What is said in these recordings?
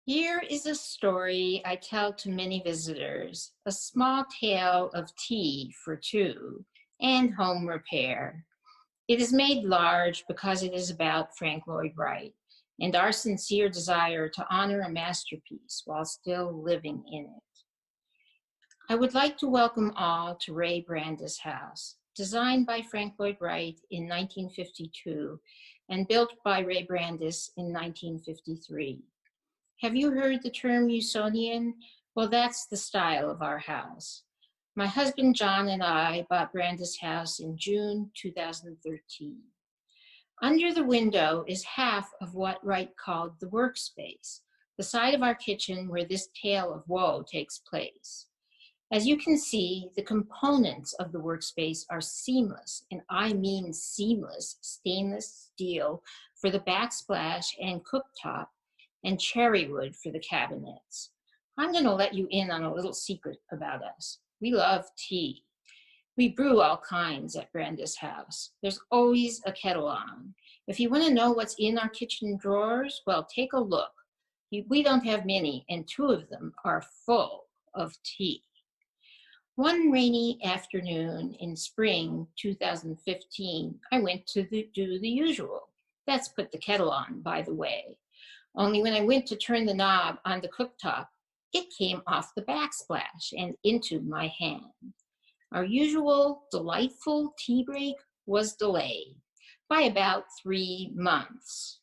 Here is a story I tell to many visitors, a small tale of tea for two and home repair. It is made large because it is about Frank Lloyd Wright and our sincere desire to honor a masterpiece while still living in it. I would like to welcome all to Ray Brandes' house, designed by Frank Lloyd Wright in 1952 and built by Ray Brandes in 1953. Have you heard the term Usonian? Well, that's the style of our house. My husband John and I bought Brandes' house in June 2013. Under the window is half of what Wright called the workspace, the side of our kitchen where this tale of woe takes place. As you can see, the components of the workspace are seamless, and I mean seamless, stainless steel for the backsplash and cooktop, and cherry wood for the cabinets. I'm going to let you in on a little secret about us. We love tea. We brew all kinds at Brandes' house. There's always a kettle on. If you want to know what's in our kitchen drawers, well, take a look. We don't have many, and two of them are full of tea. One rainy afternoon in spring 2015, I went to do the usual. That's put the kettle on, by the way. Only when I went to turn the knob on the cooktop, it came off the backsplash and into my hand. Our usual delightful tea break was delayed by about 3 months.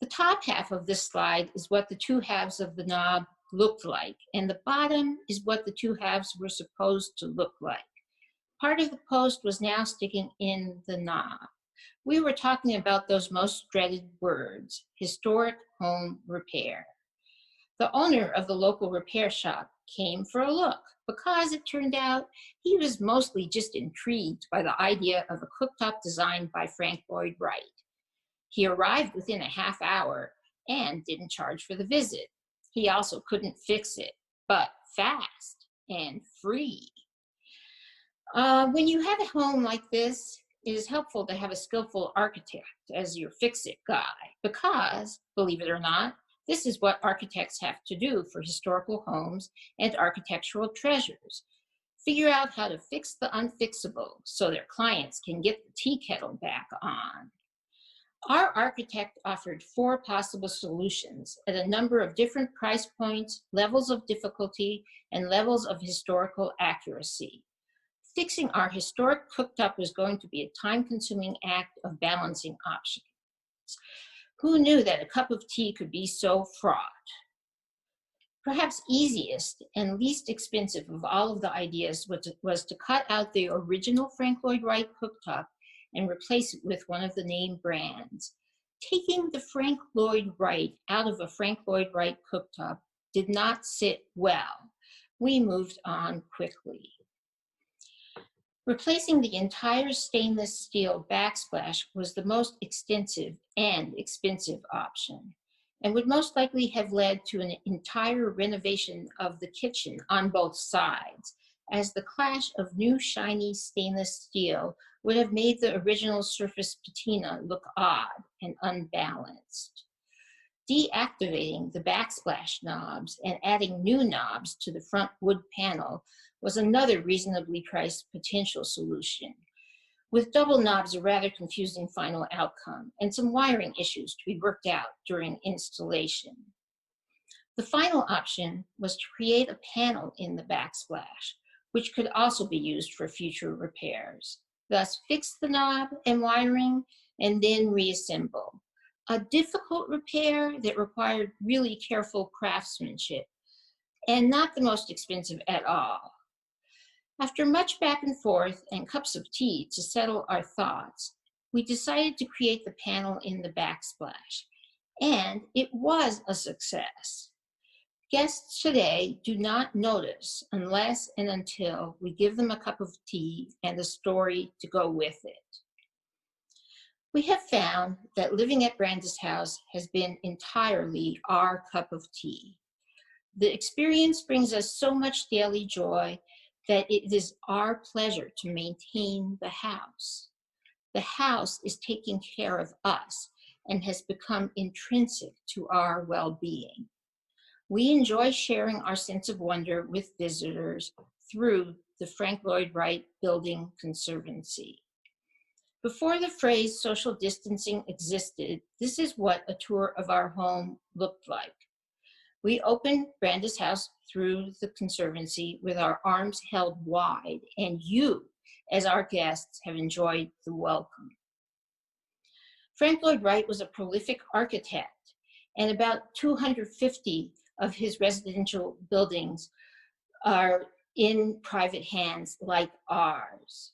The top half of this slide is what the two halves of the knob looked like, and the bottom is what the two halves were supposed to look like. Part of the post was now sticking in the knob. We were talking about those most dreaded words, historic home repair. The owner of the local repair shop came for a look because it turned out he was mostly just intrigued by the idea of a cooktop designed by Frank Lloyd Wright. He arrived within a half hour and didn't charge for the visit. He also couldn't fix it, but fast and free. When you have a home like this, it is helpful to have a skillful architect as your fix-it guy because, believe it or not, this is what architects have to do for historical homes and architectural treasures. Figure out how to fix the unfixable so their clients can get the tea kettle back on. Our architect offered 4 possible solutions at a number of different price points, levels of difficulty, and levels of historical accuracy. Fixing our historic cooktop was going to be a time-consuming act of balancing options. Who knew that a cup of tea could be so fraught? Perhaps easiest and least expensive of all of the ideas was to cut out the original Frank Lloyd Wright cooktop and replace it with one of the name brands. Taking the Frank Lloyd Wright out of a Frank Lloyd Wright cooktop did not sit well. We moved on quickly. Replacing the entire stainless steel backsplash was the most extensive and expensive option, and would most likely have led to an entire renovation of the kitchen on both sides, as the clash of new shiny stainless steel would have made the original surface patina look odd and unbalanced. Deactivating the backsplash knobs and adding new knobs to the front wood panel was another reasonably priced potential solution, with double knobs a rather confusing final outcome and some wiring issues to be worked out during installation. The final option was to create a panel in the backsplash, which could also be used for future repairs. Thus, fix the knob and wiring and then reassemble. A difficult repair that required really careful craftsmanship and not the most expensive at all. After much back and forth and cups of tea to settle our thoughts, we decided to create the panel in the backsplash, and it was a success. Guests today do not notice unless and until we give them a cup of tea and a story to go with it. We have found that living at Brandes' house has been entirely our cup of tea. The experience brings us so much daily joy that it is our pleasure to maintain the house. The house is taking care of us and has become intrinsic to our well-being. We enjoy sharing our sense of wonder with visitors through the Frank Lloyd Wright Building Conservancy. Before the phrase social distancing existed, this is what a tour of our home looked like. We opened Branda's house through the Conservancy with our arms held wide, and you, as our guests, have enjoyed the welcome. Frank Lloyd Wright was a prolific architect, and about 250 of his residential buildings are in private hands like ours.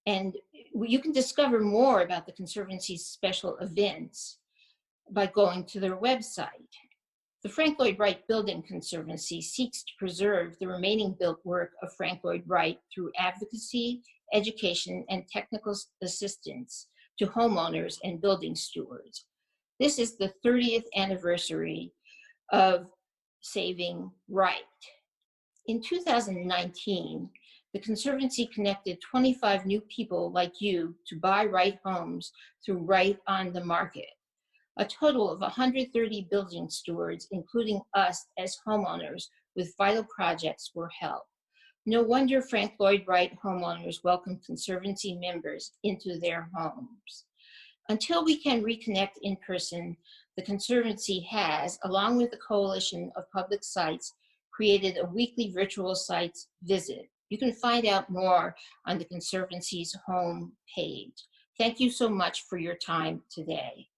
And you can discover more about the Conservancy's special events by going to their website. The Frank Lloyd Wright Building Conservancy seeks to preserve the remaining built work of Frank Lloyd Wright through advocacy, education, and technical assistance to homeowners and building stewards. This is the 30th anniversary of Saving Wright. In 2019, the Conservancy connected 25 new people like you to buy Wright homes through Wright on the Market. A total of 130 building stewards, including us as homeowners with vital projects, were helped. No wonder Frank Lloyd Wright homeowners welcome Conservancy members into their homes. Until we can reconnect in person, the Conservancy has, along with the Coalition of Public Sites, created a weekly virtual sites visit. You can find out more on the Conservancy's home page. Thank you so much for your time today.